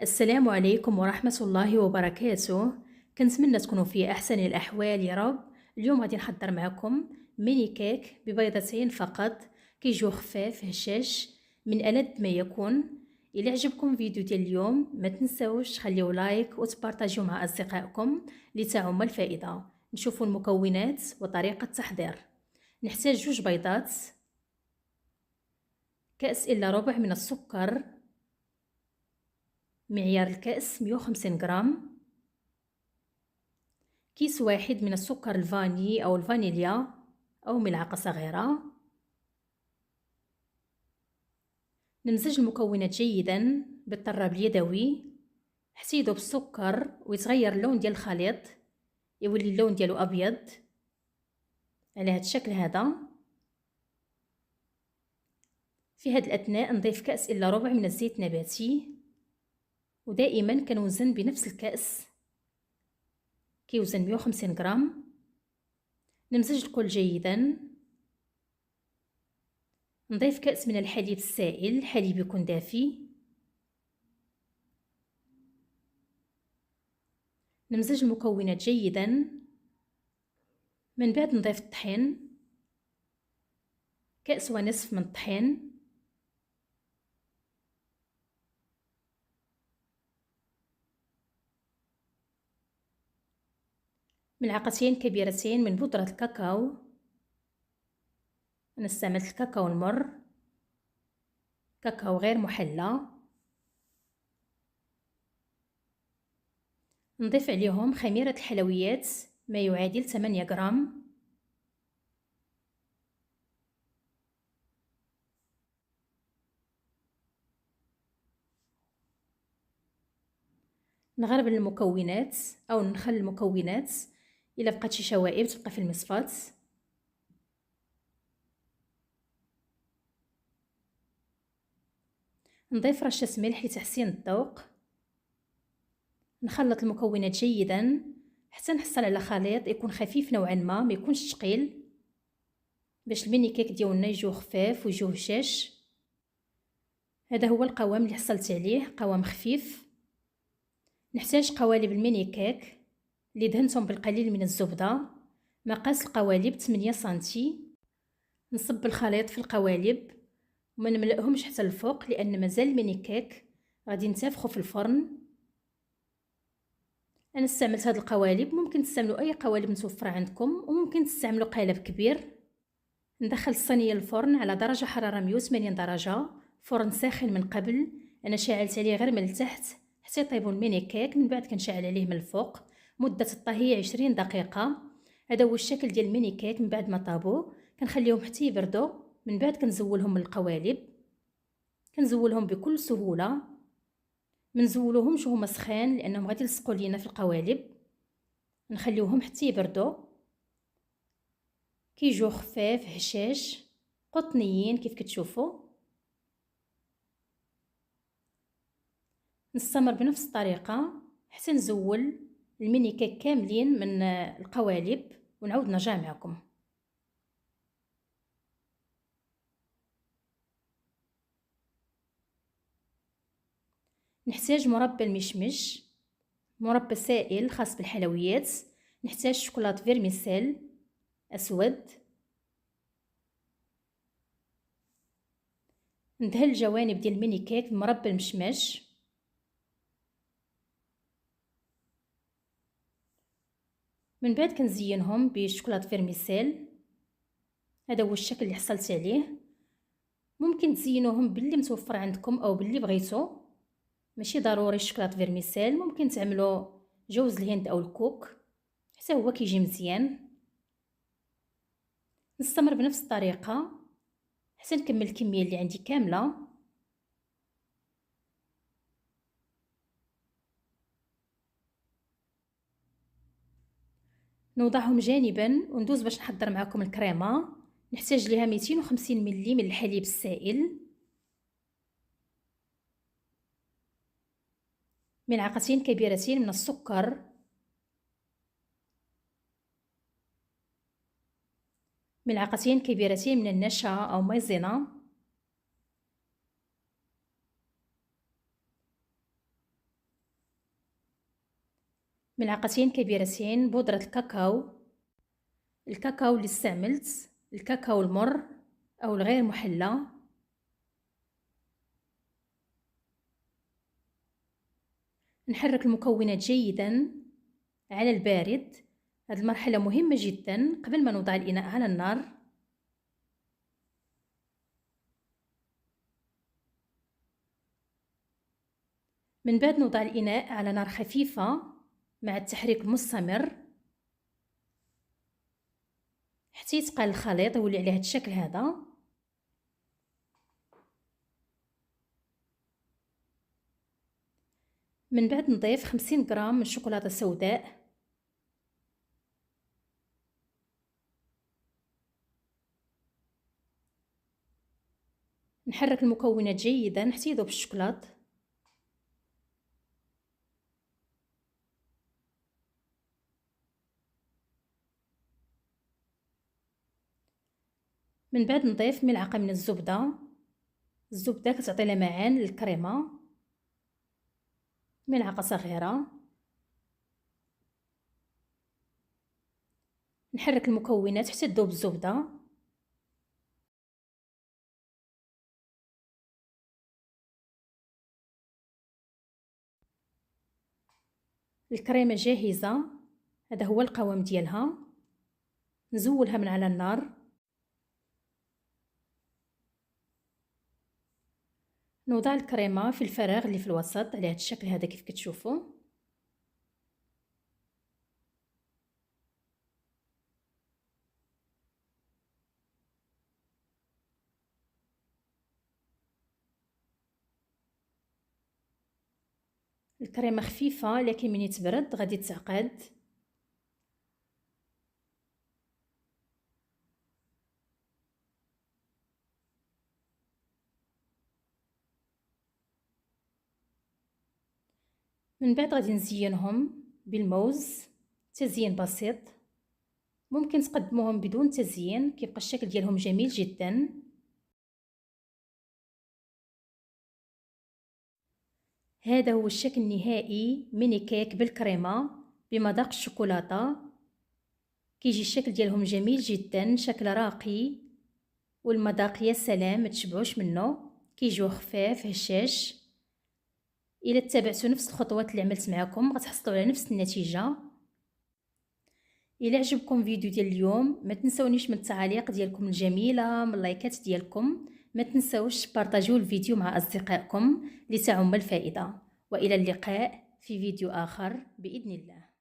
السلام عليكم ورحمة الله وبركاته. كنتمنى تكونوا في أحسن الأحوال يا رب. اليوم غادي نحضر معكم ميني كيك ببيضتين فقط، كيجيو خفاف هشاش من ألذ ما يكون. إلا عجبكم فيديو ديال اليوم ما تنساوش تخليو لايك وتبارطاجيو مع أصدقائكم لتعم الفائدة. نشوفوا المكونات وطريقة التحضير. نحتاج 2 بيضات، كأس إلا ربع من السكر، معيار الكأس 150 غرام، كيس واحد من السكر الفاني أو الفانيليا أو ملعقة صغيرة. نمزج المكونات جيدا بالطراب اليدوي حتى يذوب السكر ويتغير اللون ديال الخليط، يولي اللون ديالو أبيض على هذا الشكل هذا. في هذا الأثناء نضيف كأس إلا ربع من الزيت النباتي، ودائما كنوزن بنفس الكأس، كيوزن 150 غرام. نمزج الكل جيدا. نضيف كأس من الحليب السائل، حليب يكون دافي. نمزج المكونات جيدا. من بعد نضيف الطحين، كأس ونصف من الطحين. ملعقتين كبيرتين من بودرة الكاكاو، أنا استعملت الكاكاو المر، كاكاو غير محلى. نضيف عليهم خميرة الحلويات ما يعادل 8 غرام. نغربل المكونات أو نخلي المكونات، إلا بقات شي شوائب تبقى في المصفاة. نضيف رشة ملح لتحسين الذوق. نخلط المكونات جيدا حتى نحصل على خليط يكون خفيف نوعا ما يكونش ثقيل، باش الميني كيك ديالنا يجيو خفاف ويجيو هشاش. هذا هو القوام اللي حصلت عليه، قوام خفيف. نحتاج قوالب الميني كيك اللي دهنتهم بالقليل من الزبدة، مقاس القوالب 8 سنتي. نصب الخليط في القوالب وما نملأهمش حتى الفوق، لأن مازال الميني كيك غادي نتافخو في الفرن. انا استعملت هاد القوالب، ممكن تستعملوا اي قوالب متوفره عندكم، وممكن تستعملوا قالب كبير. ندخل الصينيه للفرن على درجه حراره 180 درجه، فرن ساخن من قبل. انا شعلت عليه غير من التحت حتى يطيبوا الميني كيك، من بعد كنشعل عليه من الفوق. مده الطهي 20 دقيقه. هذا هو الشكل ديال الميني كيك من بعد ما طابوا. كنخليهم حتى يبردوا، من بعد كنزولهم من القوالب. كنزولهم بكل سهوله، منزولوهمش وهما سخان لانهم غادي يلصقوا لينا في القوالب. نخليوهم حتى يبردوا، كيجيو خفاف هشاش قطنيين كيف كتشوفوا. نستمر بنفس الطريقه حتى نزول الميني كيك كاملين من القوالب ونعاود نرجع معكم. نحتاج مربى المشمش، مربى سائل خاص بالحلويات. نحتاج شوكولاط فيرميسيل اسود. ندهن الجوانب ديال الميني كيك بمربى المشمش. من بعد كنزينهم بشوكولاط فيرميسيل. هذا هو الشكل اللي حصلت عليه. ممكن تزينوهم باللي متوفر عندكم او باللي بغيتو، ماشي ضروري الشوكولاط فيرميسيل، ممكن تعملوا جوز الهند او الكوك حتى هو كيجي مزيان. نستمر بنفس الطريقه حتى نكمل الكميه اللي عندي كامله. نوضعهم جانبا وندوز باش نحضر معكم الكريمه. نحتاج ليها 250 ملي من الحليب السائل، ملعقتين كبيرتين من السكر، ملعقتين كبيرتين من النشا او مايزينا، ملعقتين كبيرتين بودرة الكاكاو. الكاكاو اللي استعملت الكاكاو المر أو الغير محلى. نحرك المكونات جيدا على البارد. هذه المرحلة مهمة جدا قبل ما نوضع الإناء على النار. من بعد نوضع الإناء على نار خفيفة مع التحريك المستمر حتى يتقال الخليط يولي على هذا الشكل هذا. من بعد نضيف 50 غرام من الشوكولاتة السوداء. نحرك المكونات جيدا حتى يذوب الشوكولات. من بعد نضيف ملعقة من الزبدة كتعطي لمعان للكريمة، ملعقة صغيرة. نحرك المكونات حتى تذوب الزبدة. الكريمة جاهزة، هذا هو القوام ديالها. نزولها من على النار. نوضع الكريمة في الفراغ اللي في الوسط على هذا الشكل هذا كيف كتشوفوا. الكريمة خفيفة لكن من يتبرد غادي تعقد. من بعد غادي نزينهم بالموز تزيين بسيط. ممكن تقدموهم بدون تزيين كيبقى الشكل ديالهم جميل جدا. هذا هو الشكل النهائي ميني كيك بالكريمة بمذاق الشوكولاتة. كيجي الشكل ديالهم جميل جدا، شكل راقي والمذاق يا سلام ما تشبعوش منه. كيجيو خفاف هشاش. الا تبعتوا نفس الخطوات اللي عملت معكم غتحصلوا على نفس النتيجه. الا عجبكم فيديو ديال اليوم ما تنسونيش من التعاليق ديالكم الجميله، من اللايكات ديالكم. ما تنسوش بارطاجيو الفيديو مع اصدقائكم لتعم الفائده. والى اللقاء في فيديو اخر باذن الله.